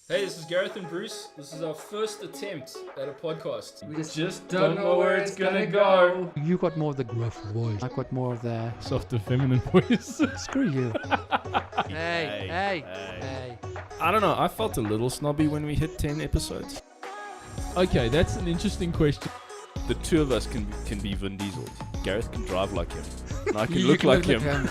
Hey, this is Gareth and Bruce. This is our first attempt at a podcast. We just don't know where it's gonna go. You got more of the gruff voice. I got more of the Softer feminine voice. screw you. Hey. I don't know, I felt a little snobby when we hit 10 episodes. Okay, that's an interesting question. The two of us can be Vin Diesel. Gareth can drive like him. And I can You look can like look him.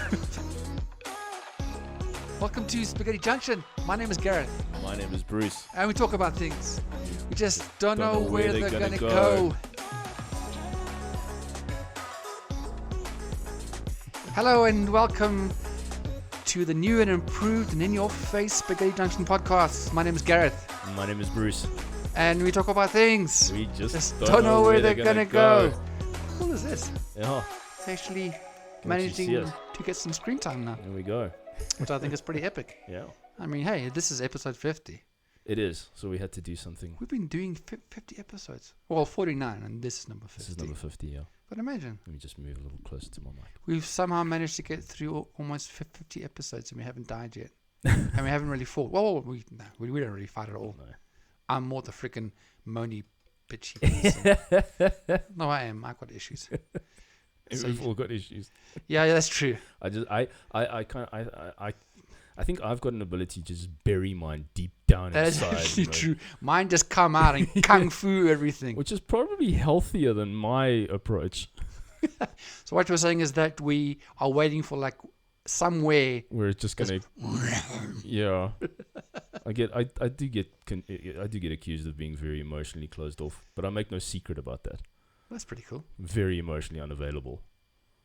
Welcome to Spaghetti Junction. My name is Gareth, My name is Bruce. and we talk about things. We just don't know know where where they're they're gonna gonna go. Hello and welcome to the new and improved and in-your-face Spaghetti Junction podcast. My name is Gareth, My name is Bruce. and we talk about things. We just Don't know where they're gonna go. How cool is this? Yeah, It's actually see managing us. to get some screen time now, there we go. which I think is pretty epic. Yeah, I mean, hey, this is episode 50. it is. So we had to do something. We've been doing 50 episodes. Well, 49, and this is number 50. This is number 50, yeah. But imagine, Let me just move a little closer to my mic. we've somehow managed to get through almost 50 episodes, and we haven't died yet. And we haven't really fought. Well, we don't really fight at all. No. I'm more the freaking moany, bitchy person. No, I am. I've got issues. So We've all got issues. Yeah, that's true. I think I've got an ability to just bury mine deep down That's inside. actually you know, true. Mine just come out and kung fu everything. Which is probably healthier than my approach, So what you're saying is that we are waiting for like somewhere. where it's just gonna. Yeah, I do get accused of being very emotionally closed off, but I make no secret about that. That's pretty cool. Very emotionally unavailable.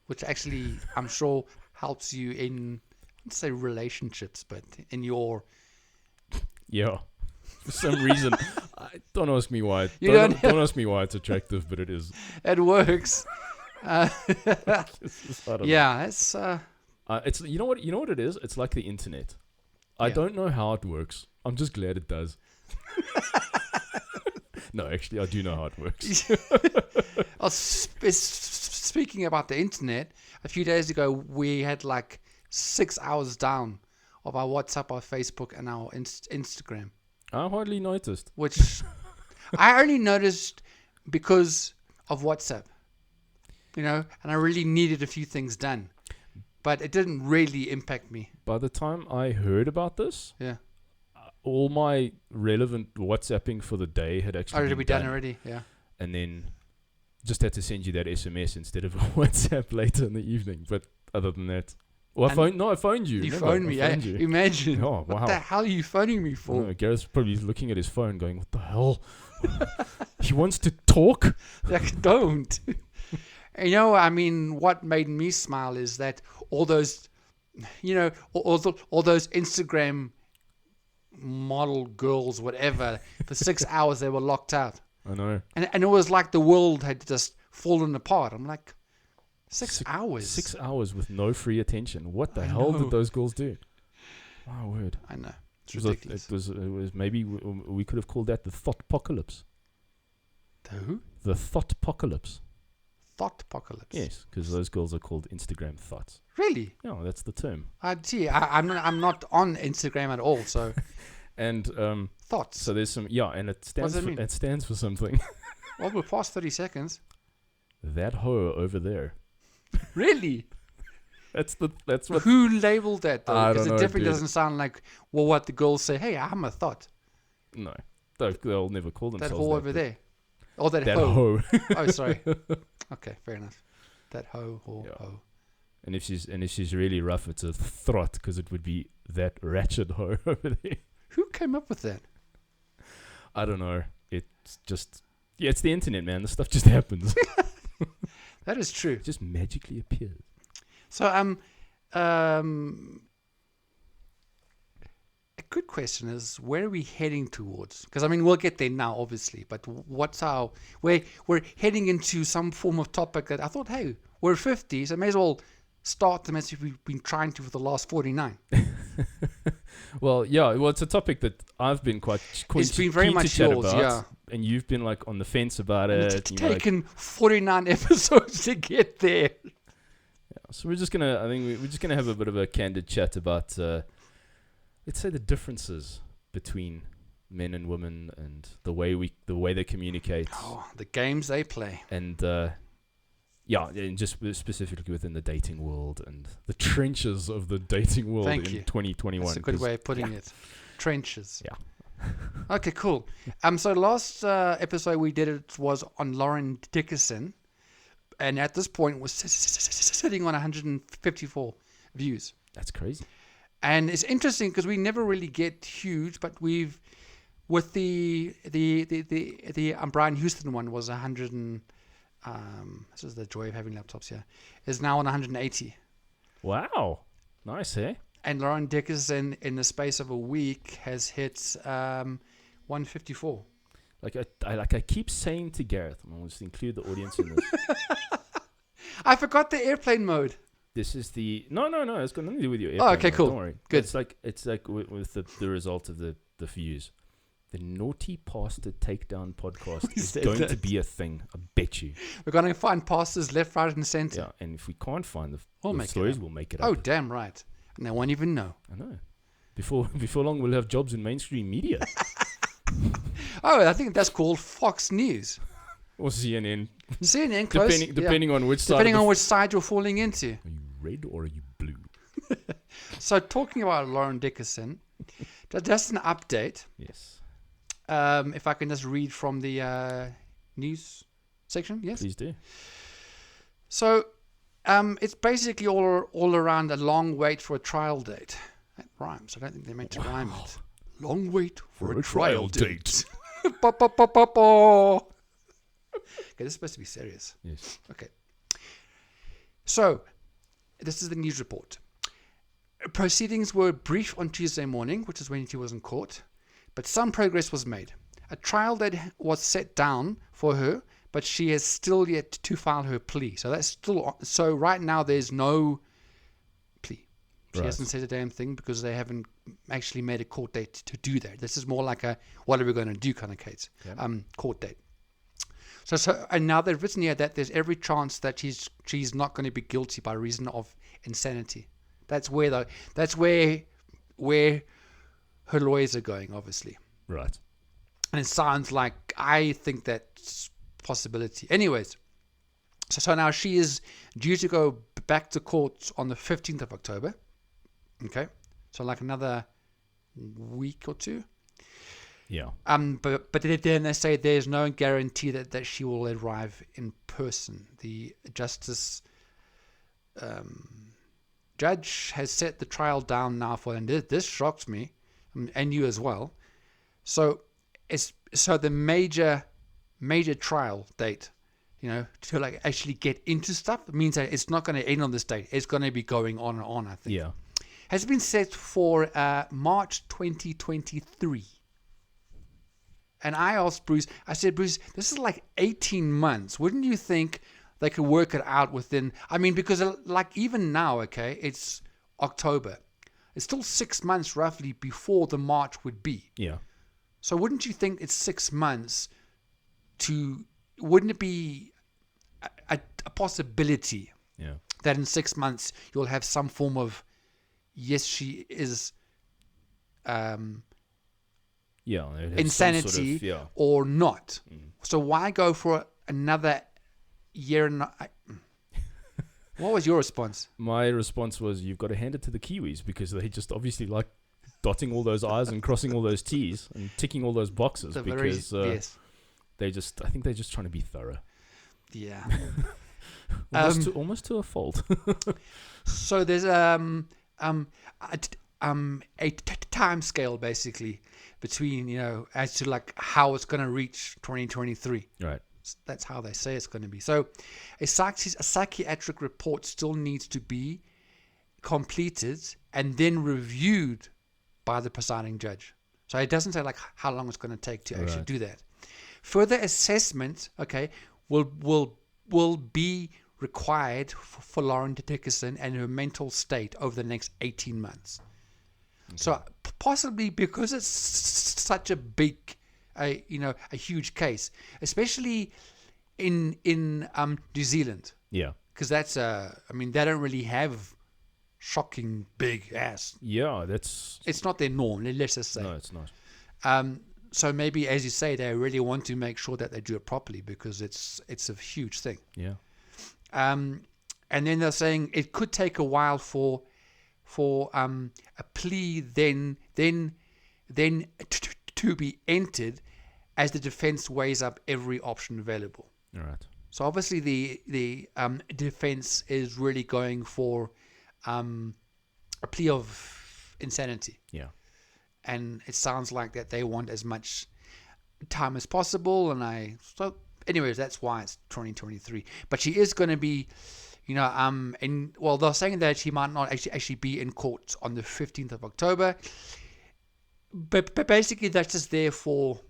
Which actually, I'm sure, helps you in, let's say, relationships, but in your. Yeah, for some reason, don't ask me why. You Don't ask me why it's attractive, but it is. It works. I don't know. Yeah, it's. It's you know what it is. It's like the internet. I Yeah. don't know how it works. I'm just glad it does. No, actually, I do know how it works. Speaking about the internet, a few days ago we had like 6 hours down of our WhatsApp, our Facebook, and our Instagram, I hardly noticed. which I only noticed because of WhatsApp, and I really needed a few things done, but it didn't really impact me. By the time I heard about this, Yeah, all my relevant WhatsApping for the day had actually already been we done already. Yeah, and then just had to send you that SMS instead of a WhatsApp later in the evening. But other than that, I phoned you. you Remember? phoned me. I phoned you. Imagine. Oh, What wow. the hell are you phoning me for? No, Gareth's probably looking at his phone going, what the hell? He wants to talk? Like, don't. I mean, what made me smile is that all those, all those Instagram model girls, whatever, for 6 hours they were locked out. I know. And it was like the world had just fallen apart. I'm like, 6 hours? 6 hours with no free attention. What the I hell know. did those girls do? My word. I know. It's It ridiculous. was maybe we could have called that the thought apocalypse. The who? The thought apocalypse. Thought apocalypse. Yes, because those girls are called Instagram thoughts. Really? Yeah, that's the term. I'm not on Instagram at all, so And thoughts. so there's some and it stands does it for mean? it stands for something. Well, we're past 30 seconds. That hoe over there. Really? That's what. Who labeled that, though? I Because don't it know, definitely dude. doesn't sound like, what the girls say. Hey, I'm a thought. No, they'll never call That themselves hoe that, over but there. Oh, that That hoe. hoe. Oh, sorry. Okay, fair enough. That hoe or Yeah. hoe. And if she's really rough, it's a throt because it would be that ratchet hoe over there. Who came up with that? I don't know. It's just it's the internet, man. This stuff just happens. That is true. It just magically appears. So, a good question is, where are we heading towards? Because, I mean, we'll get there now, obviously, but we're heading into some form of topic that I thought, hey, we're 50, so may as well start them as if we've been trying to for the last 49. Well, it's a topic that I've been quite It's been very keen to much chat yours, about, yeah. and you've been like on the fence about And it. it's you know, like- taken 49 episodes to get there. so we're just gonna have a bit of a candid chat about, let's say, the differences between men and women and the way they communicate. Oh, the games they play. And and just specifically within the dating world and the trenches of the dating world Thank in you. 2021. That's a good way of putting it. Trenches. Yeah. Okay, cool. So last episode we did it was on Lauren Dickerson, and at this point was sitting on 154 views. That's crazy. And it's interesting because we never really get huge, but we've with the Brian Houston one was 100 and this is the joy of having laptops here, is now on 180. Wow. Nice, eh? And Lauren Dickerson in the space of a week has hit 154. I keep saying to Gareth, I'm going to include the audience in this. I forgot the airplane mode. This is the no. It's got nothing to do with your Oh, airplane okay, mode, cool. Don't worry. Good. It's like with the result of the views. The Naughty Pastor Takedown podcast We is said going to that. be a thing. I bet you. We're going to find pastors left, right, and center. Yeah, and if we can't find We'll the make it stories, up. we'll make it Oh, up. damn right. And they won't even know. I know. Before long, we'll have jobs in mainstream media Oh, I think that's called Fox News. or CNN, CNN, close. depending on which side. Depending on which side you're falling into. Are you red or are you blue? So talking about Lauren Dickerson, just an update. Yes, If I can just read from the news section, yes. please do. So it's basically all around a long wait for a trial date. That rhymes. I don't think they meant to rhyme it. Long wait for a trial date. Ba, ba, ba, ba, ba. Okay, this is supposed to be serious. Yes. Okay. So, this is the news report. Proceedings were brief on Tuesday morning, which is when she was in court, but some progress was made. A trial date was set down for her, but she has still yet to file her plea. So that's still on. So right now there's no plea. She Right. hasn't said a damn thing because they haven't actually made a court date to do that. This is more like a what are we going to do kind of case. Okay. Court date. So and now they've written here that there's every chance that she's not going to be guilty by reason of insanity. That's where her lawyers are going, obviously. Right. And it sounds like I think that's a possibility. Anyways, so now she is due to go back to court on the 15th of October. Okay, so like another week or two. Yeah. But then they say there's no guarantee that she will arrive in person. The justice judge has set the trial down now for, and this shocks me, and you as well. So the major trial date, to like actually get into stuff, means that it's not going to end on this date. It's going to be going on and on, I think. Yeah. Has been set for March 2023. And I asked Bruce, I said, Bruce, this is like 18 months. Wouldn't you think they could work it out within, because like even now, okay, it's October. It's still 6 months roughly before the March would be. Yeah. So wouldn't you think it's 6 months wouldn't it be a possibility Yeah. that in 6 months you'll have some form of, yes, she is Yeah. it has some insanity sort of, or not. So why go for another year and what was your response? My response was, you've got to hand it to the Kiwis because they just obviously like dotting all those I's and crossing all those T's and ticking all those boxes because yes. I think they're just trying to be thorough. Yeah. Almost to a fault. So there's a time scale basically between, as to like how it's going to reach 2023. Right. That's how they say it's going to be. So a psychiatric report still needs to be completed and then reviewed by the presiding judge. So it doesn't say like how long it's going to take to actually do that. Further assessment, okay, will be required for Lauren Dickerson and her mental state over the next 18 months. Okay. So possibly because it's such a big, a huge case, especially in New Zealand. Yeah. Because that's they don't really have shocking big ass. Yeah, that's... It's not their norm. Let's just say. No, it's not. So maybe, as you say, they really want to make sure that they do it properly because it's a huge thing. Yeah. And then they're saying it could take a while for a plea then to be entered as the defense weighs up every option available. All right. So obviously the defense is really going for a plea of insanity. Yeah. And it sounds like that they want as much time as possible. So anyways, that's why it's 2023. But she is going to be, they're saying that she might not actually be in court on the 15th of October. But basically that's just there for,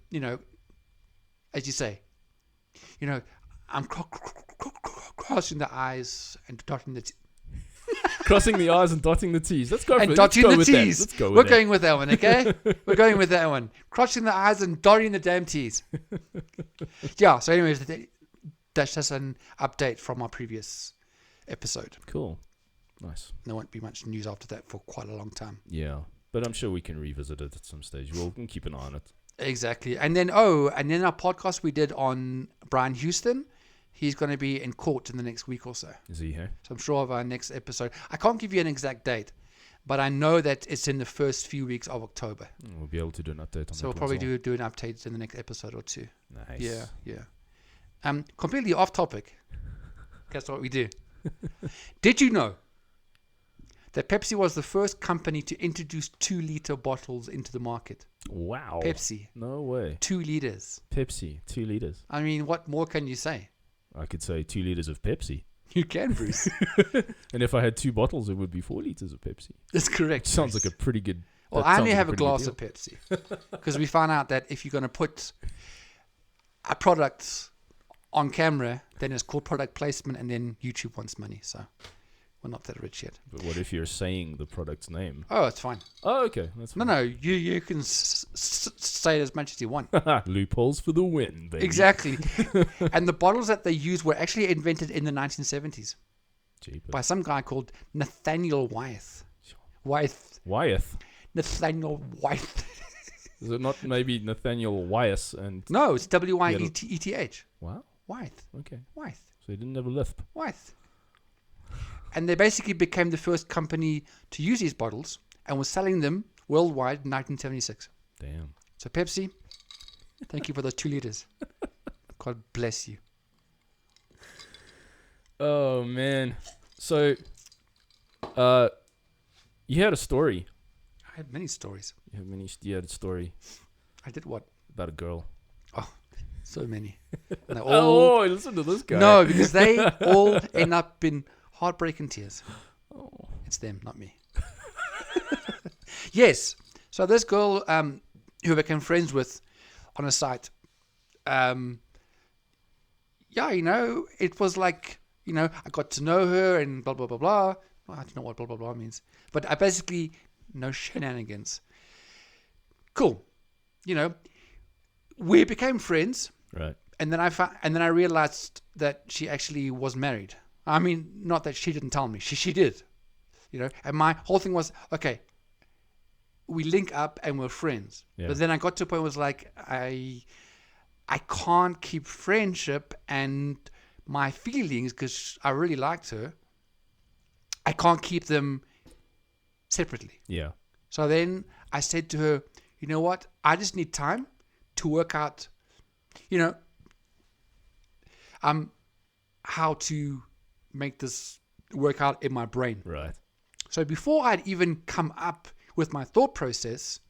as you say, I'm crossing the I's and dotting the T's. Crossing the I's and dotting the T's. Let's go for And it. Let's dotting go the with that. T's. Let's go with We're that. going with that one, okay? We're going with that one. Crossing the I's and dotting the damn T's. Yeah, so anyways, that's just an update from our previous episode. Cool. Nice. There won't be much news after that for quite a long time. Yeah. But I'm sure we can revisit it at some stage. We'll keep an eye on it. Exactly. And then our podcast we did on Brian Houston, he's going to be in court in the next week or so. Is he here? So I'm sure of our next episode. I can't give you an exact date, but I know that it's in the first few weeks of October. We'll be able to do an update on that. So we'll probably do an update in the next episode or two. Nice. Yeah. Completely off topic. That's what we do. Did you know that Pepsi was the first company to introduce 2-liter bottles into the market? Wow. Pepsi. No way. 2 liters. Pepsi. 2 liters. I mean, what more can you say? I could say 2 liters of Pepsi. You can, Bruce. And if I had 2 bottles, it would be 4 liters of Pepsi. That's correct. Sounds Bruce. like a pretty good. Well, I only have a glass of Pepsi because we found out that if you're going to put a product on camera, then it's called product placement, and then YouTube wants money. So we're not that rich yet. But what if you're saying the product's name? Oh, it's fine. Oh, okay. That's fine. No, you can say it as much as you want. Loopholes for the win, baby. Exactly. And the bottles that they used were actually invented in the 1970s Jeepers. by some guy called Nathaniel Wyeth. Wyeth. Nathaniel Wyeth. Is it not maybe Nathaniel Wyeth and... No, it's Wyeth. Wow. Wyeth. Okay. Wyeth. So he didn't have a lisp. Wyeth. And they basically became the first company to use these bottles and was selling them worldwide in 1976. Damn. So Pepsi, thank you for those 2 liters. God bless you. Oh, man. So, you had a story. I had many stories. You had a story I did what? about a girl. Oh, so many. And they all, Oh, listen to this guy. no, because they all end up in heartbreaking tears. Oh. It's them, not me. Yes. So this girl who I became friends with on a site, it was like, I got to know her and blah, blah, blah, blah. Well, I don't know what blah, blah, blah means. But I basically, no shenanigans. Cool. We became friends. Right. And then I realized that she actually was married. I mean, not that she didn't tell me. She did. And my whole thing was, okay, we link up and we're friends. Yeah. But then I got to a point where it was like, I can't keep friendship and my feelings, because I really liked her, I can't keep them separately. Yeah. So then I said to her, you know what? I just need time to work out, how to make this work out in my brain. Right. So before I'd even come up with my thought process,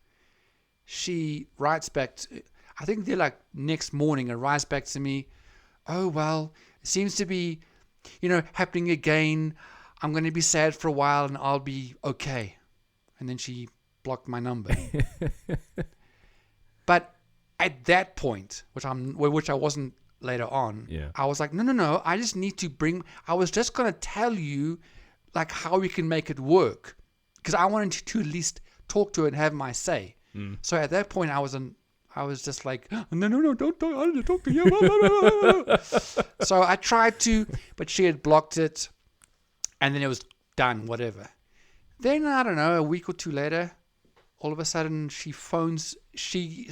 she writes back, I think they're like next morning, and writes back to me, oh, well, it seems to be, happening again. I'm going to be sad for a while and I'll be okay. And then she blocked my number. But at that point, which I wasn't later on, Yeah. I was like, no, I just need to I was just going to tell you like how we can make it work, because I wanted to at least talk to her and have my say. So at that point I was just like, no, don't talk, I don't talk to you. So I tried to, but she had blocked it, and then it was done, whatever. Then, I don't know, a week or two later, all of a sudden she phones, she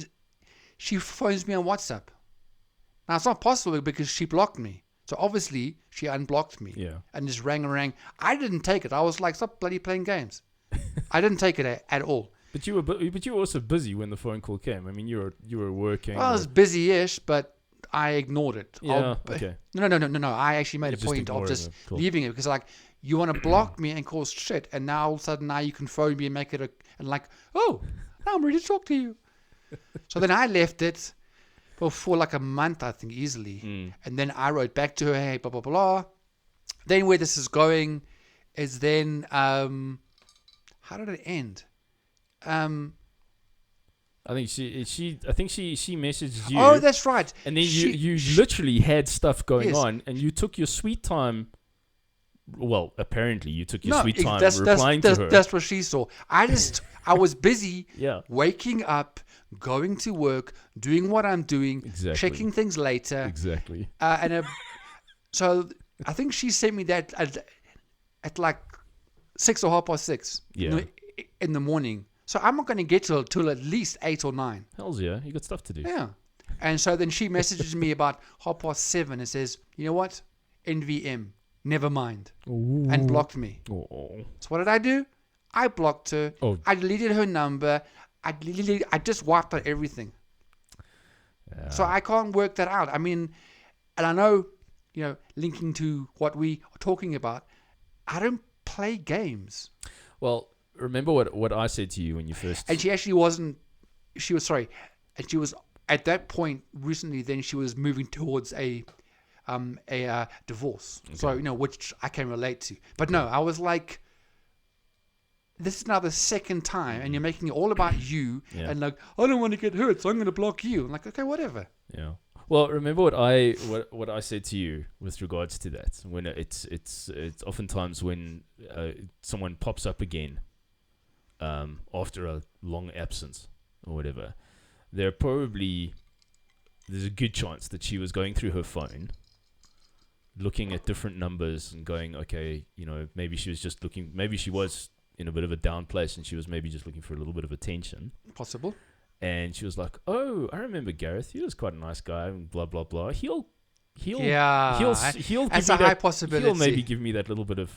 she phones me on WhatsApp. Now, it's not possible because she blocked me. So obviously, she unblocked me. Yeah. And just rang. I didn't take it. I was like, stop bloody playing games. I didn't take it at all. But you were also busy when the phone call came. I mean, you were working. Well, I was busy-ish, but I ignored it. Yeah, okay. No. I actually made a point of just leaving it because, like, you want to block me and cause shit, and now all of a sudden now you can phone me and make it and like, oh, now I'm ready to talk to you. So then I left it for like a month, I think, easily. And then I wrote back to her, hey, blah, blah, blah. Then where this is going is then, how did it end? I think she messaged you. Oh, that's right. And then you literally had stuff going on, and you took your sweet time. Well, apparently you took your sweet time replying to her. That's what she saw. I was busy waking up, going to work, doing what I'm doing, checking things later. Exactly. So I think she sent me that at like 6 or 6:30 in the morning. So I'm not going to get till at least 8 or 9. Hells yeah, you got stuff to do. Yeah. And so then she messages me about 7:30 and says, you know what? NVM, never mind. Ooh. And blocked me. Oh. So what did I do? I blocked her. Oh. I deleted her number. I just wiped out everything. Yeah. So I can't work that out. I mean, and I know, linking to what we are talking about, I don't play games. Well, remember what I said to you when you first... And she actually wasn't... She was, sorry. And she was, at that point, recently, then she was moving towards a divorce. Okay. So, which I can relate to. But no, I was like... This is now the second time, and you're making it all about you, and like, I don't want to get hurt, so I'm going to block you. I'm like, okay, whatever. Yeah. Well, remember what I said to you with regards to that. When it's oftentimes when someone pops up again after a long absence or whatever, there's a good chance that she was going through her phone, looking at different numbers and going, okay, maybe she was just looking, maybe she was in a bit of a down place and she was maybe just looking for a little bit of attention. Possible. And she was like, oh, I remember Gareth. He was quite a nice guy and blah, blah, blah. He'll give me that's a high possibility. He'll maybe give me that little bit of,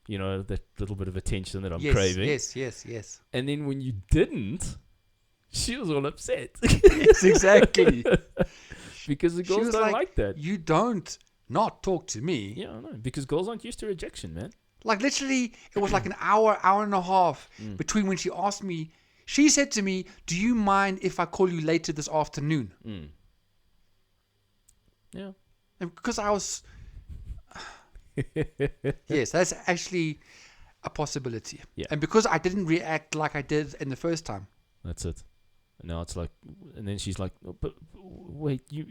that little bit of attention that I'm craving. Yes. And then when you didn't, she was all upset. Yes, exactly. Because the girls don't like that. You don't not talk to me. Yeah, I know. Because girls aren't used to rejection, man. Like literally, it was like an hour and a half between when she asked me. She said to me, do you mind if I call you later this afternoon? Yeah. And because I was... Yes, that's actually a possibility. Yeah. And because I didn't react like I did in the first time. That's it. And now it's like... And then she's like, oh, but wait, you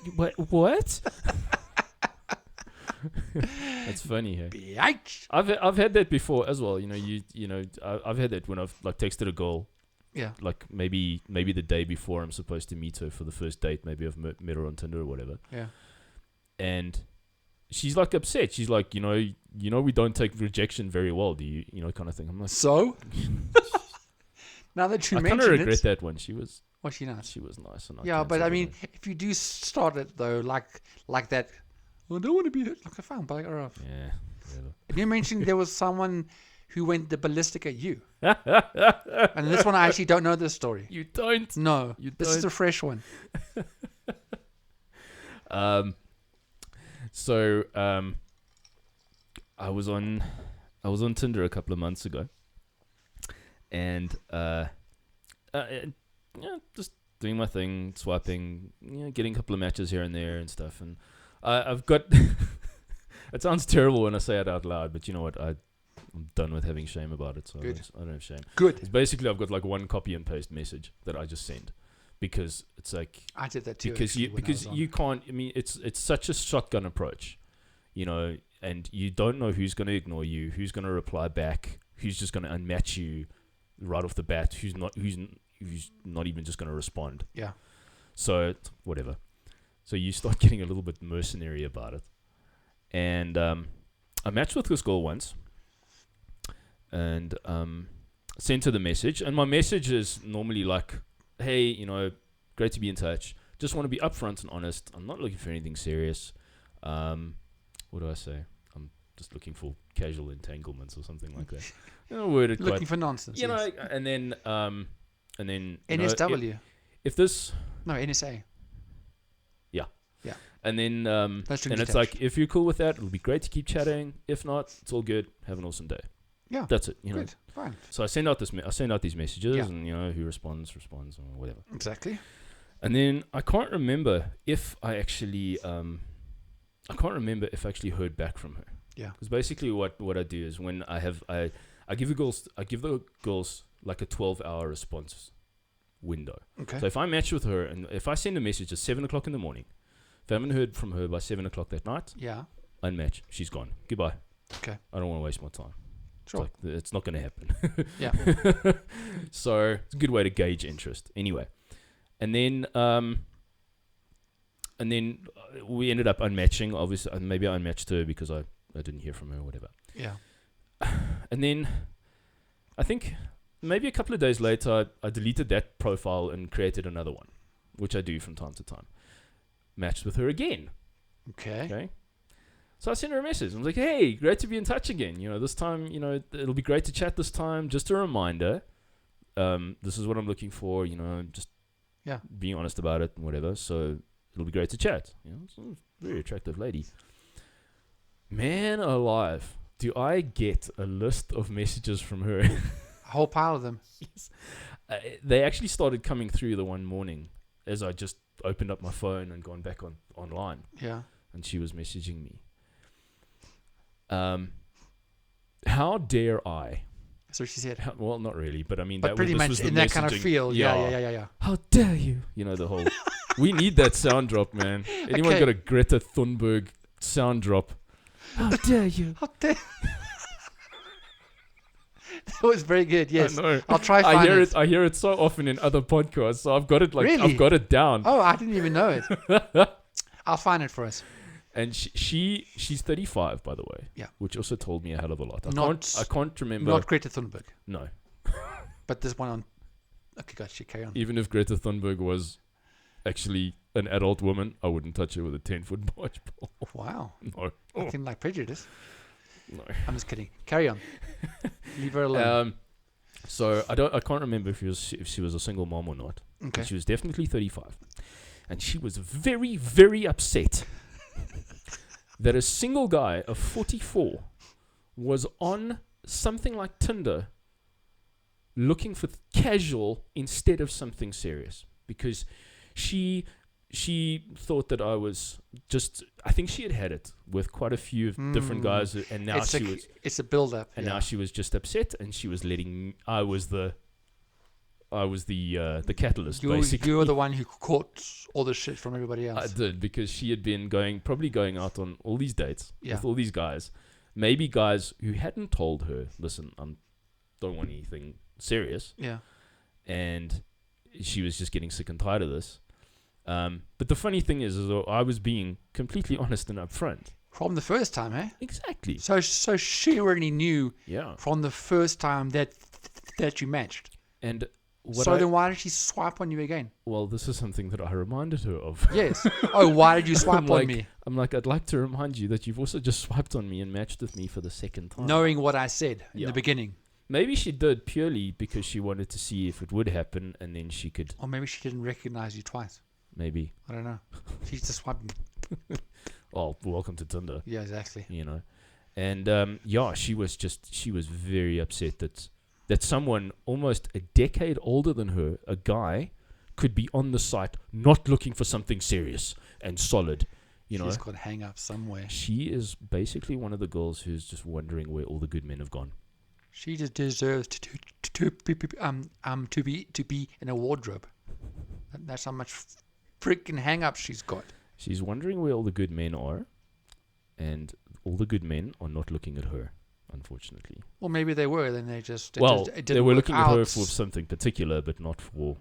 what? That's funny, hey. Yikes. I've had that before as well. I've had that when I've like texted a girl. Yeah. Like maybe the day before I'm supposed to meet her for the first date. Maybe I've met her on Tinder or whatever. Yeah. And she's like upset. She's like, we don't take rejection very well. Do you, kind of thing. I'm like, so. Now that you I mention kind of regret that one. She was. Was she nice? She was nice. And yeah, but I mean, if you do start it though, like that. I don't want to be hit like a fan, but off. Yeah. Whatever. And you mentioned there was someone who went the ballistic at you. And this one, I actually don't know this story. You don't? No. This is don't? a fresh one. So, I was on Tinder a couple of months ago. And, just doing my thing, swiping, getting a couple of matches here and there and stuff. And I've got... It sounds terrible when I say it out loud, but you know what? I'm done with having shame about it, so I don't have shame. Good. It's basically, I've got like one copy and paste message that I just send because it's like... I did that too. Because you can't... I mean, it's such a shotgun approach, and you don't know who's going to ignore you, who's going to reply back, who's just going to unmatch you right off the bat, who's not even just going to respond. Yeah. So, whatever. So you start getting a little bit mercenary about it. And I matched with this girl once and sent her the message. And my message is normally like, hey, great to be in touch. Just want to be upfront and honest. I'm not looking for anything serious. What do I say? I'm just looking for casual entanglements or something like that. Worded Looking quite, for nonsense. you know, Yes. and then NSW. if this, No, NSA. and then That's and it's like, if you're cool with that, it'll be great to keep chatting. If not, it's all good. Have an awesome day. Yeah. That's it. You know. Good. Fine. So I send out these messages, Yeah. and who responds, or whatever. Exactly. And then I can't remember if I actually heard back from her. Yeah. Because basically what I do is when I give the girls like a 12-hour response window. Okay. So if I match with her and if I send a message at 7:00 in the morning, if I haven't heard from her by 7:00 that night, Yeah. unmatch. She's gone. Goodbye. Okay. I don't want to waste my time. Sure. It's, it's not going to happen. Yeah. So it's a good way to gauge interest. Anyway, and then we ended up unmatching. Obviously, maybe I unmatched her because I didn't hear from her or whatever. Yeah. And then I think maybe a couple of days later, I deleted that profile and created another one, which I do from time to time. Matched with her again. Okay. So I sent her a message. I was like, hey, great to be in touch again. This time, it'll be great to chat this time. Just a reminder. This is what I'm looking for, just being honest about it and whatever. So it'll be great to chat. It's a very attractive lady. Man alive. Do I get a list of messages from her? A whole pile of them. Yes. They actually started coming through the one morning as I just opened up my phone and gone back online. Yeah. And she was messaging me. How dare I? So she said. Well, not really, but I mean, But pretty much in that kind of field. Yeah. How dare you? The whole. We need that sound drop, man. Anyone Okay. got a Greta Thunberg sound drop? How dare you? How dare That was very good. Yes. I know. I'll try find it. I hear it so often in other podcasts, so I've got it Really? I've got it down. Oh, I didn't even know it. I'll find it for us. And she's 35, by the way. Yeah. Which also told me a hell of a lot. Not- I can't remember. Not Greta Thunberg, No. but this one on. Okay, gotcha. Carry on. Even if Greta Thunberg was actually an adult woman, I wouldn't touch her with a 10-foot barge pole. Wow. No. Acting like prejudice. No. I'm just kidding. Carry on. Leave her alone. So I can't remember if she was a single mom or not. Okay. But she was definitely 35. And she was very, very upset that a single guy of 44 was on something like Tinder looking for casual instead of something serious. Because she thought that I was just... I think she had it with quite a few different guys, and now it's a build-up. and now she was just upset, and she was letting... I was the catalyst, basically. You were the one who caught all the shit from everybody I else. did, because she had been probably going out on all these dates with Yeah. all these guys. Maybe guys who hadn't told her, listen, I don't want anything serious. Yeah. And she was just getting sick and tired of this. But the funny thing is though, I was being completely honest and upfront. From the first time, eh? Exactly. So she already knew Yeah. from the first time that you matched. And Then why did she swipe on you again? well, this is something that I reminded her of. Yes. Oh, why did you swipe I'm on like, me? I'm like, I'd like to remind you that you've also just swiped on me and matched with me for the second time. Knowing what I said in Yeah. the beginning. Maybe she did purely because she wanted to see if it would happen, and then she could Or maybe she didn't recognize you twice. maybe. I don't know. She just swiped. Oh, welcome to Tinder. Yeah, exactly. And she was very upset that someone almost a decade older than her, a guy, could be on the site not looking for something serious and solid. She's got hang up somewhere. She is basically one of the girls who's just wondering where all the good men have gone. She just deserves to be in a wardrobe. That's how much freaking hang up she's got. She's wondering where all the good men are, and all the good men are not looking at her, unfortunately. Well, maybe they were. Then they just it They didn't were work looking out. at her for something particular, but not for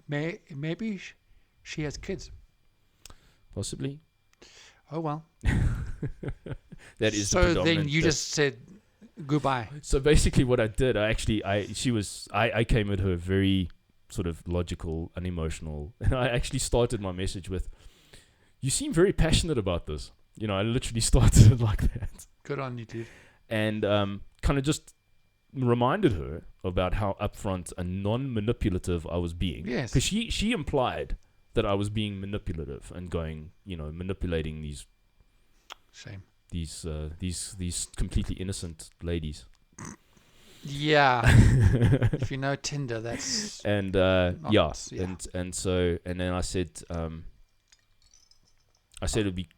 Maybe she has kids. possibly. Oh well. That is the so. predominant. Then you just said goodbye. So basically, what I did, I came at her very sort of logical, unemotional. And I actually started my message with, "You seem very passionate about this." I literally started it like that. Good on you, dude. And kind of just reminded her about how upfront and non-manipulative I was being. Yes. Because she implied that I was being manipulative and going, manipulating Shame. these completely innocent ladies. Yeah. If you know Tinder, that's And yeah. and then I said it'd be,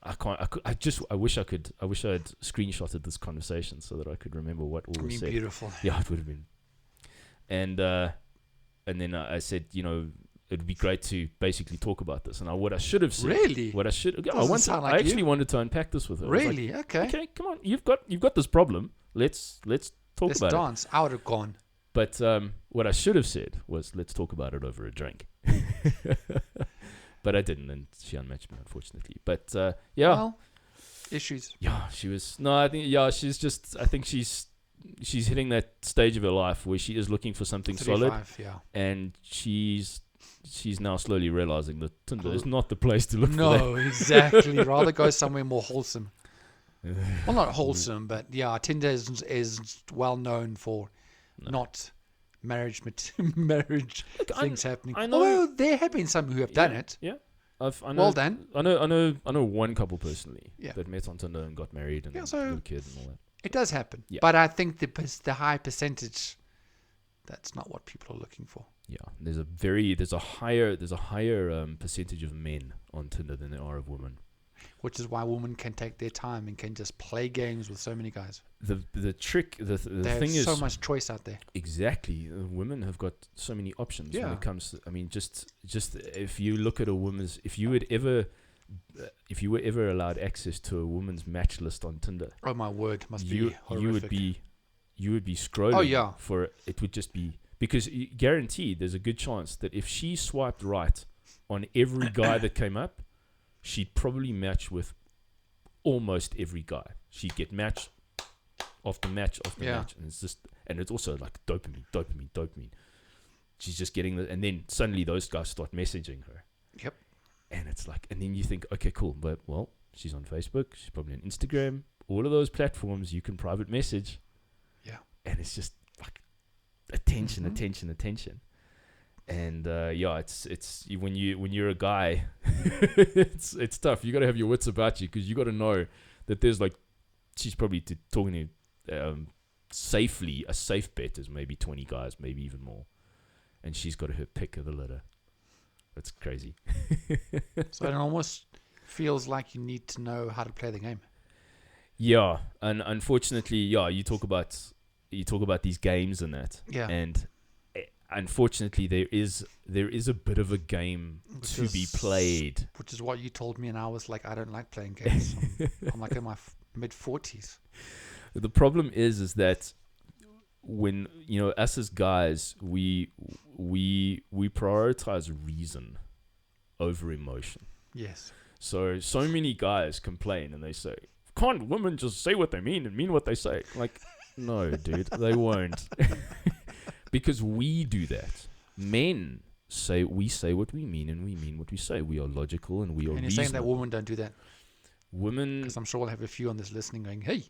I wish I had screenshotted this conversation so that I could remember what all was said. Beautiful. Yeah, it would have been. And then I said, it'd be great to basically talk about this. And what I should have said. Really? What I should. Yeah, Doesn't sound like I actually you. wanted to unpack this with her. I was like, Really? Okay. okay, come on. You've got this problem. Let's talk Let's about dance. I would have gone. it. But what I should have said was, let's talk about it over a drink. But I didn't, and she unmatched me, unfortunately. But yeah. Well, issues. Yeah, she was. No, I think. Yeah, she's just. I think she's hitting that stage of her life where she is looking for something solid, 35, yeah. and she's now slowly realizing that Tinder is not the place to look for No, exactly. Rather go somewhere more wholesome. that. Well, not wholesome, but yeah, Tinder is well known for not marriage Look, things happening. I know- Although there have been some who have done it. Yeah, I know. Well done. I know one couple personally Yeah. that met on Tinder and got married and Yeah, had so- a kid and all that. It does happen. Yeah. But I think the high percentage, that's not what people are looking for. Yeah, there's a higher percentage of men on Tinder than there are of women. Which is why women can take their time and can just play games with so many guys. The trick, the They thing have is, so much choice out there. exactly, women have got so many options when Yeah. it comes to, I mean, just if you look at a woman's, if you were ever allowed access to a woman's match list on Tinder, Oh my word, must you be horrific. you would be scrolling. Oh, yeah. For it would just be, because guaranteed there's a good chance that if she swiped right on every guy that came up, she'd probably match with almost every guy. She'd get match after match after Yeah. match, and it's also like dopamine. She's just getting the, and then suddenly those guys start messaging her. Yep. And it's like, and then you think, okay, cool, but well, she's on Facebook, she's probably on Instagram, all of those platforms you can private message. Yeah. And it's just like attention. And yeah, it's when you're a guy, it's tough. You got to have your wits about you, because you got to know that there's like, she's probably talking to safely. A safe bet is maybe 20 guys, maybe even more, and she's got her pick of the litter. That's crazy. So it almost feels like you need to know how to play the game. Yeah, and unfortunately, yeah, you talk about these games and that, Yeah. and unfortunately, there is a bit of a game Which to be is- played. Which is what you told me, and I was like, I don't like playing games. I'm like in my mid-40s. The problem is that when us as guys, we prioritize reason over emotion. Yes. So many guys complain and they say, "Can't women just say what they mean and mean what they say?" Like, no, dude, they won't. Because we do that. Men say what we mean and we mean what we say. We are logical and we are And you're saying that reasonable. women don't do that? Women, Because I'm sure we'll have a few on this listening going, hey.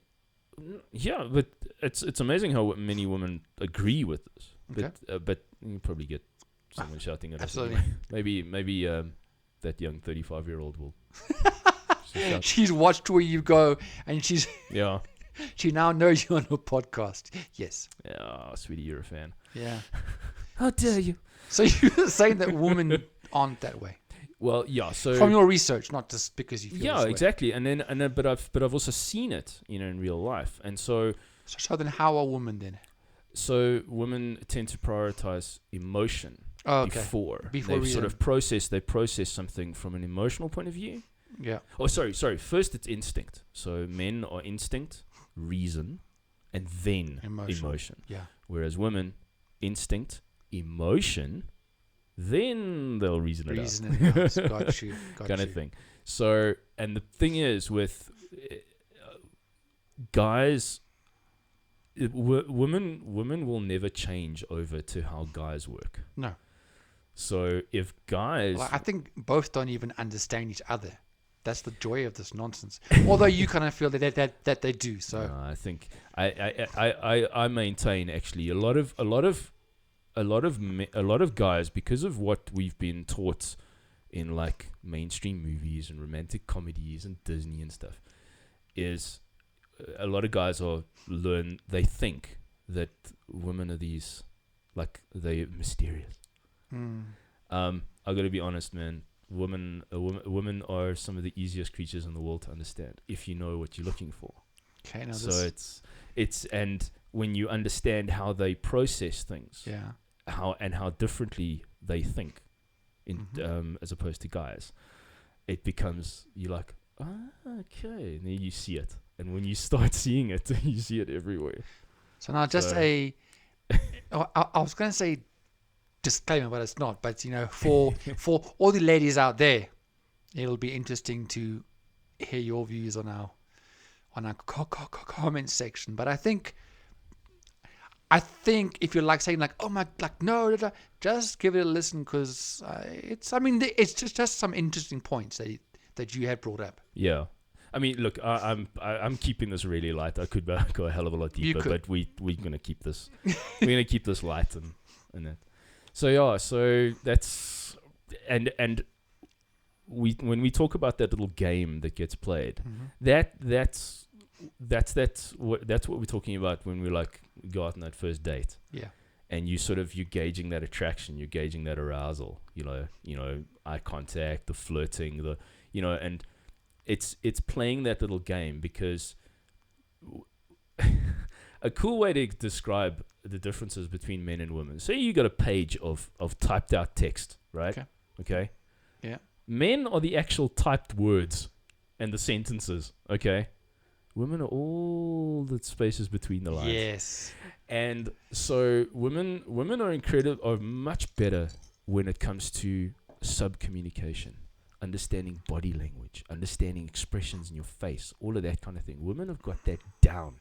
yeah, but it's amazing how many women agree with this. Okay. But you probably get someone shouting at us. Absolutely. Anyway. Maybe that young 35-year-old will. shout. She's watched where you go, and Yeah. she now knows you on her podcast. Yes. Yeah, sweetie, you're a fan. Yeah. How dare you? So you're saying that women aren't that way? Well, yeah. So From your research, not just because you feel yeah, this way. exactly. And then but I've also seen it, in real life. And so So then how are women then? women tend to prioritize emotion Oh, okay. before Before they reason. sort of process something from an emotional point of view. Yeah. Oh, sorry. First, it's instinct. So men are instinct, reason, and then emotion. Yeah. Whereas women, instinct, emotion, then they'll reason it out. Reasoning. Got you. Kind of thing. So, and the thing is with guys, women will never change over to how guys work. No. So if guys, Well, I think both don't even understand each other. That's the joy of this nonsense. Although you kind of feel that they do. So I think I maintain actually a lot of guys, because of what we've been taught in like mainstream movies and romantic comedies and Disney and stuff, is a lot of guys they think that women are these, like, they're mysterious. I gotta be honest, man. Women are some of the easiest creatures in the world to understand if you know what you're looking for. Okay, now So it's and when you understand how they process things, yeah. how differently they think, as opposed to guys, it becomes, you're like, okay, and then you see it, and when you start seeing it, you see it everywhere. So now just So- I was going to say disclaimer, but it's not. But for all the ladies out there, it'll be interesting to hear your views on our comment section. But I think if you're like saying like, oh my, like no, just give it a listen, because it's just some interesting points that you had brought up. Yeah. I mean, look, I'm keeping this really light. I could go a hell of a lot deeper, but we're gonna keep this. We're gonna keep this light and that. So yeah, so that's and when we talk about that little game that gets played, that's what we're talking about when we like go out on that first date. Yeah. And you're gauging that attraction, you're gauging that arousal, eye contact, the flirting, and it's playing that little game, because a cool way to describe the differences between men and women. Say you got a page of typed out text, right? Okay. Yeah. Men are the actual typed words and the sentences, okay? Women are all the spaces between the lines. Yes. And so women are much better when it comes to sub-communication, understanding body language, understanding expressions in your face, all of that kind of thing. Women have got that down.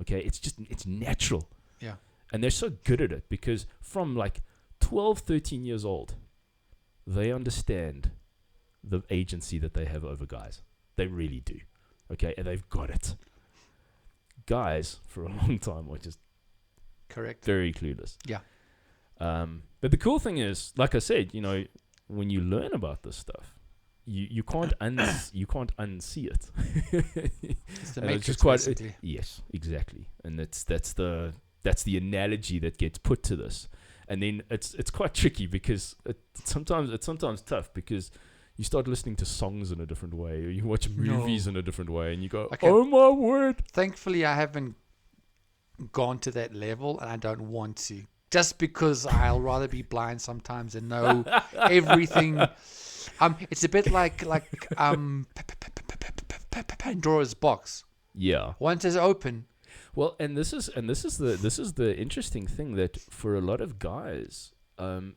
Okay, it's natural. Yeah. And they're so good at it because from like 12, 13 years old, they understand the agency that they have over guys. They really do. Okay, and they've got it. Guys, for a long time, are just correct, very clueless. Yeah. But the cool thing is, like I said, when you learn about this stuff, you can't unsee it. It's the matrix, basically. Yes, exactly, and that's the analogy that gets put to this, and then it's quite tricky because it's sometimes tough because you start listening to songs in a different way, or you watch movies in a different way, and you go, Okay. "Oh my word!" Thankfully, I haven't gone to that level, and I don't want to. Just because I'll rather be blind sometimes and know everything. It's a bit like Pandora's box. Yeah. Once it's open. Well, and this is the interesting thing, that for a lot of guys,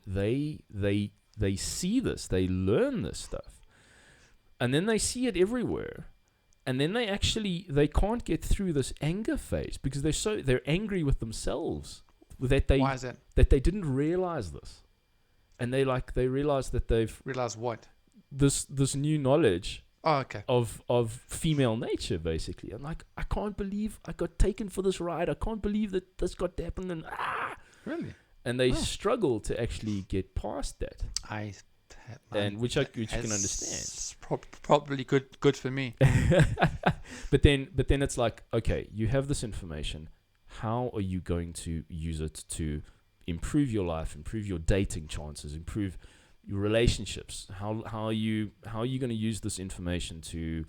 they see this, they learn this stuff, and then they see it everywhere, and then they can't get through this anger phase because they're angry with themselves that Why is that? that they didn't realize this, and they realize that they've Realize what? this new knowledge Oh, okay. of female nature, basically. I'm like, I can't believe I got taken for this ride. I can't believe that this got to happen, and Really? and they struggle to actually get past that, and which you can understand. Probably good for me. but then it's like, okay, you have this information. How are you going to use it to improve your life, improve your dating chances, improve your relationships? How are you going to use this information to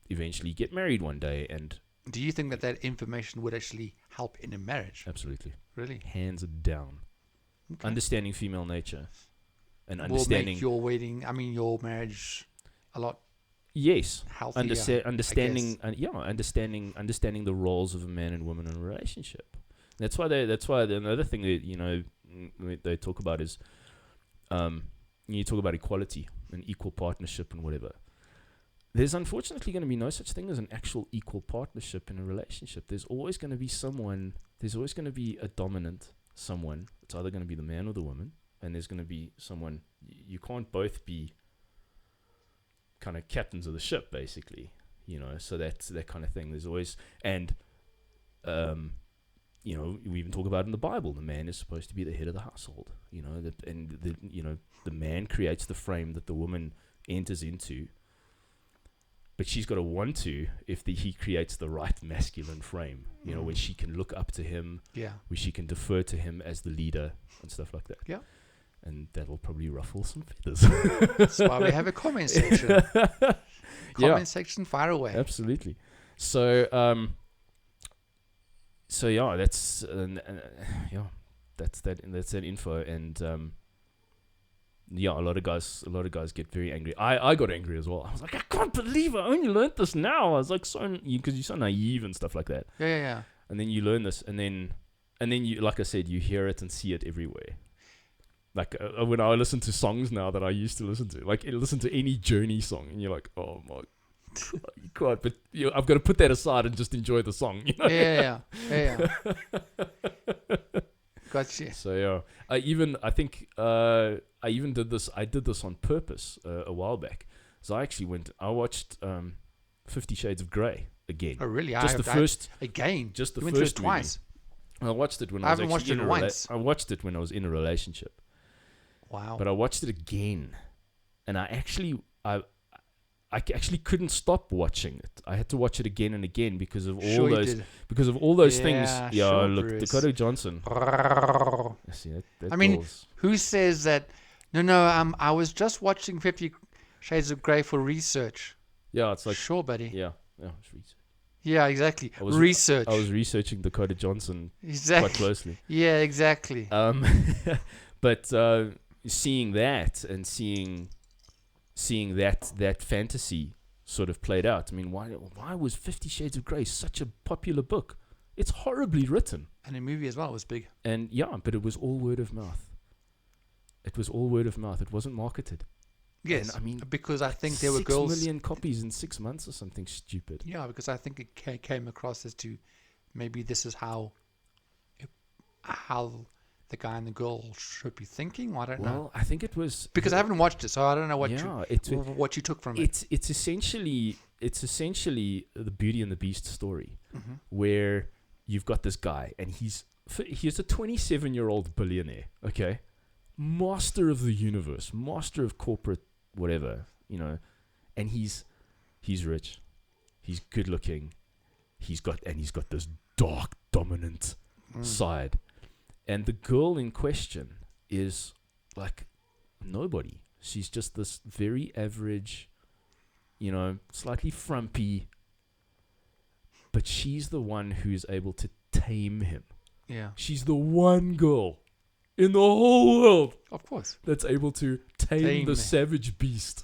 eventually get married one day? And do you think that information would actually help in a marriage? absolutely, Really? hands down. Okay. Understanding female nature and Will understanding make your marriage a lot yes, healthier. understanding the roles of a man and woman in a relationship. That's why another thing that they talk about is you talk about equality and equal partnership and whatever. there's unfortunately going to be no such thing as an actual equal partnership in a relationship. There's always going to be someone, there's always going to be a dominant someone. It's either going to be the man or the woman, and there's going to be someone, you can't both be kind of captains of the ship, basically, you know, so that's that kind of thing. There's always, and, you know, we even talk about it in the Bible, the man is supposed to be the head of the household, you know, you know, the man creates the frame that the woman enters into, but she's got to want to if he creates the right masculine frame, you know, where she can look up to him, Yeah. where she can defer to him as the leader and stuff like that. Yeah. And that'll probably ruffle some feathers. That's why we have a comment section. Comment section, fire away. Absolutely. So, so yeah, that's that's that info, and yeah, a lot of guys get very angry. I got angry as well. I was like, I can't believe I only learned this now. I was like, because you're so naive and stuff like that. Yeah. And then you learn this, and then you, like I said, you hear it and see it everywhere. Like when I listen to songs now that I used to listen to, like listen to any Journey song, and you're like, oh my God, but I've got to put that aside and just enjoy the song. You know? Yeah. Gotcha. So yeah, I even did this. I did this on purpose a while back. So I watched 50 Shades of Grey again. Oh really? Just the first again. Just the You went through it first twice. movie. I watched it when I I was haven't watched actually it in a once. I watched it when I was in a relationship. Wow. But I watched it again, and I actually couldn't stop watching it. I had to watch it again and again because of all those things. Yeah, sure, look, Bruce. Dakota Johnson. See, that I mean, girl's- who says that? No. I was just watching 50 Shades of Grey for research. yeah, it's like Sure, buddy. yeah, it's research. Yeah, exactly. I was researching Dakota Johnson Exactly. quite closely. Yeah, exactly. But seeing that and seeing that fantasy sort of played out. I mean, why was 50 Shades of Grey such a popular book? It's horribly written. And the movie as well was big. And yeah, but it was all word of mouth. It wasn't marketed. Yes, And, I mean, because I think there were girls. 6 million copies in 6 months or something stupid. Yeah, because I think it came across as to maybe this is how the guy and the girl should be thinking. I don't know. Well, I think it was Because I haven't watched it, so I don't know what what you took from it. it's essentially the Beauty and the Beast story, Mm-hmm. where you've got this guy and he's a 27-year-old billionaire, okay, master of the universe, master of corporate whatever, you know, and he's rich, he's good looking, he's got this dark dominant side, and the girl in question is like nobody. She's just this very average, you know, slightly frumpy, but she's the one who's able to tame him. Yeah, She's the one girl in the whole world of course. that's able to tame the savage beast,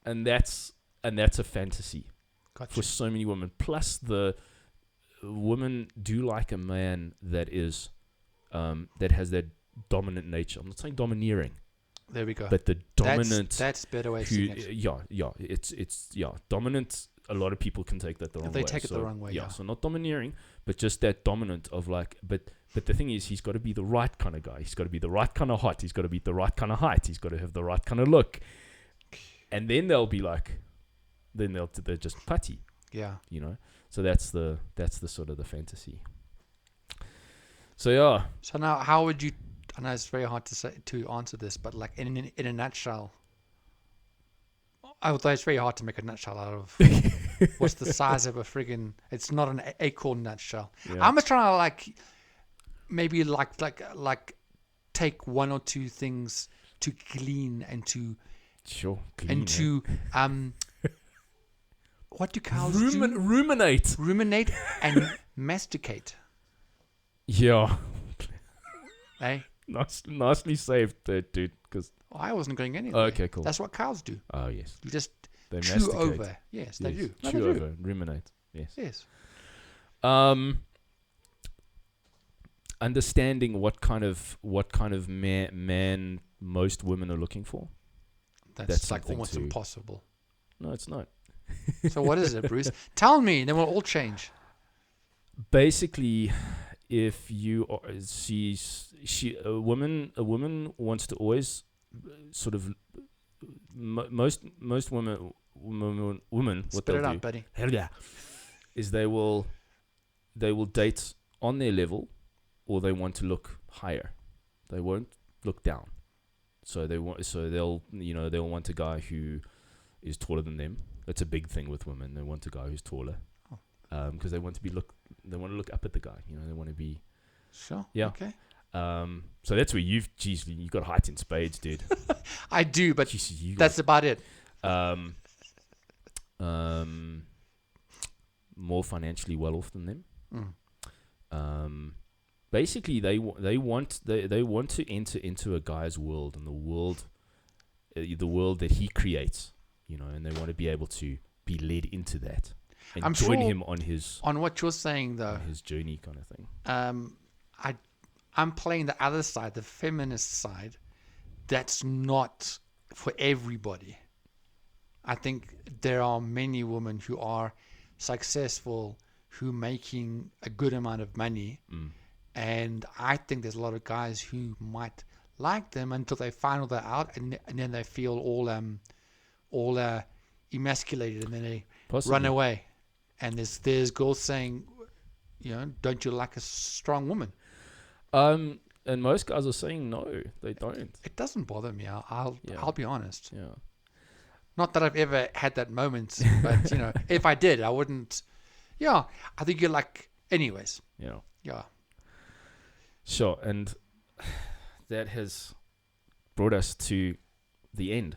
and that's a fantasy Gotcha. for so many women. Plus, the women do like a man that is that has that dominant nature. I'm not saying domineering, There we go. but the dominant. That's a better way of who, saying it. it's dominant. A lot of people can take that the wrong way. They take it the wrong way, yeah. So not domineering, but just that dominant of like. But the thing is, he's got to be the right kind of guy. He's got to be the right kind of height. He's got to be the right kind of height. He's got to have the right kind of look. And then they'll be like, they're just putty, Yeah. you know. So that's the sort of the fantasy. So yeah. So now, how would you? I know it's very hard to answer this, but like in a nutshell, although it's very hard to make a nutshell out of what's the size of a friggin'. It's not an acorn nutshell. Yeah. I'm just trying to like maybe like take one or two things to glean and to Sure. and to what do cows do? Ruminate. Ruminate and masticate. Yeah. Eh? Nicely saved there, dude. Because I wasn't going anywhere. okay, cool. That's what cows do. Oh yes, You just they chew masticate. over. Yes, they Yes, do. No, chew they do. over, ruminate. Yes. Yes. Understanding what kind of man most women are looking for. That's That's like something almost to- impossible. No, it's not. So what is it, Bruce? Tell me, then we'll all change. Basically, if you are, a woman wants to always sort of most women what Spit they'll it do out, buddy. is they will date on their level, or they want to look higher. They won't look down. So they'll want a guy who is taller than them. That's a big thing with women. They want a guy who's taller, because they want to look up at the guy. They want to be. Sure. Yeah. Okay. So that's where you've got height in spades, dude. I do, but Jeez, that's about it. More financially well off than them. Mm. Basically, they want to enter into a guy's world, and the world that he creates, and they want to be able to be led into that and I'm join sure him on his what you're saying, though. his journey, kind of thing. I'm playing the other side, the feminist side. That's not for everybody. I think there are many women who are successful, who making a good amount of money, and I think there's a lot of guys who might like them until they find all that out, and then they feel all emasculated, and then they run away. And there's girls saying, don't you like a strong woman? And most guys are saying no, they don't. It doesn't bother me. I'll be honest. Yeah. Not that I've ever had that moment, but if I did, I wouldn't. Yeah, I think you're like, anyways. Yeah. Yeah. Sure, and that has brought us to the end.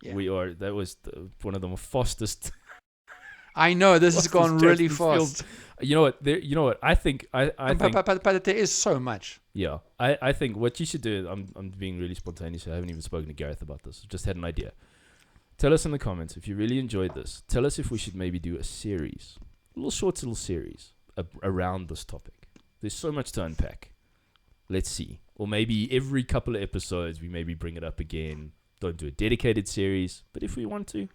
Yeah. That was one of the fastest. I know this has gone really fast. You know what? I think but there is so much. Yeah, I think what you should do. I'm being really spontaneous. I haven't even spoken to Gareth about this. I've just had an idea. Tell us in the comments if you really enjoyed this. Tell us if we should maybe do a series, little series around this topic. There's so much to unpack. Let's see. Or maybe every couple of episodes we maybe bring it up again. Don't do a dedicated series, but if we want to.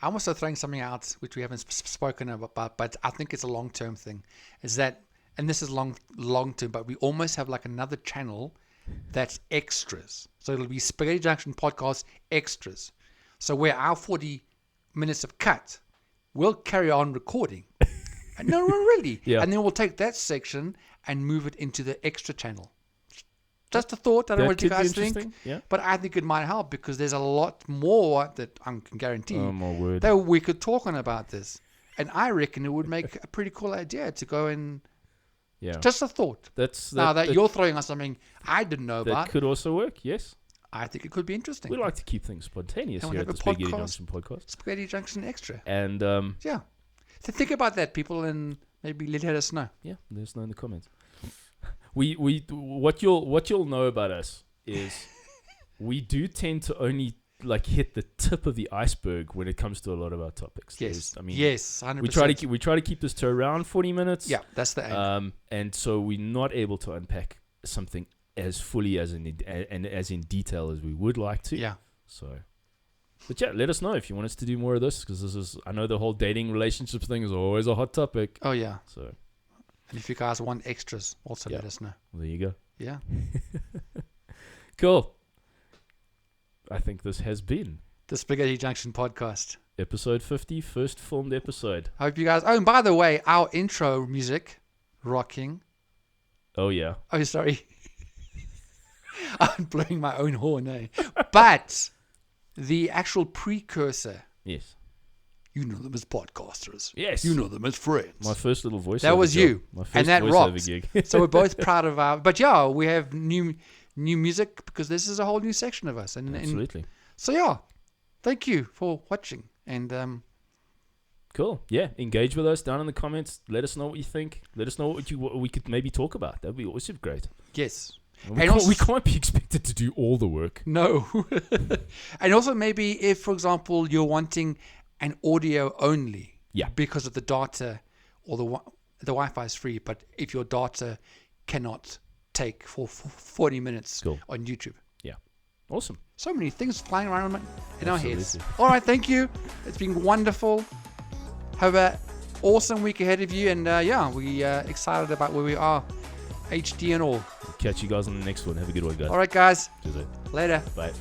I'm also throwing something out which we haven't spoken about, but I think it's a long-term thing. Is that, and this is long-term, but we almost have like another channel that's extras. So it'll be Spaghetti Junction Podcast Extras. So where our 40 minutes of cut, we'll carry on recording. And no, really. Yeah. And then we'll take that section and move it into the extra channel. Just a thought. I don't know what you guys think. Yeah. But I think it might help because there's a lot more that I can guarantee Oh, my word. that we could talk on about this. And I reckon it would make a pretty cool idea to go and... Yeah. Just a thought. You're throwing us something I didn't know about. That could also work, yes. I think it could be interesting. We like to keep things spontaneous And here we at have the a Spaghetti podcast. Junction podcast. Spaghetti Junction Extra. And Yeah. So think about that, people, and maybe let us know. yeah, let us know in the comments. What you'll know about us is we do tend to only like hit the tip of the iceberg when it comes to a lot of our topics. Yes. I mean, yes, 100%. we try to keep this to around 40 minutes. Yeah, that's the aim. And so we're not able to unpack something as fully as as in detail as we would like to. Yeah. So, but yeah, let us know if you want us to do more of this, because I know the whole dating relationship thing is always a hot topic. Oh, yeah. So, And if you guys want extras, also let us know. there you go. Yeah. Cool. I think this has been The Spaghetti Junction Podcast. episode 50, first filmed episode. I hope you guys... Oh, and by the way, our intro music, rocking... Oh, yeah. Oh, sorry. I'm blowing my own horn, eh? But the actual precursor, Yes. you know them as podcasters. Yes. You know them as friends. My first little voiceover. That was job. you. My first And that voiceover rocks. gig. So we're both proud of our... But yeah, we have new music because this is a whole new section of us. And Absolutely. so yeah, thank you for watching. And Cool. Yeah. Engage with us down in the comments. Let us know what you think. Let us know what we could maybe talk about. That'd be also great. yes. And And we can't be expected to do all the work. No. And also maybe if, for example, you're wanting an audio only. Yeah. Because of the data or the Wi-Fi is free, but if your data cannot take for 40 minutes Cool. on YouTube. Yeah. Awesome. So many things flying around in our heads. Absolutely. All right, thank you. It's been wonderful. Have a awesome week ahead of you, and we excited about where we are, HD and all. Catch you guys on the next one. Have a good one, guys. All right, guys. Cheers, mate. Later. Bye.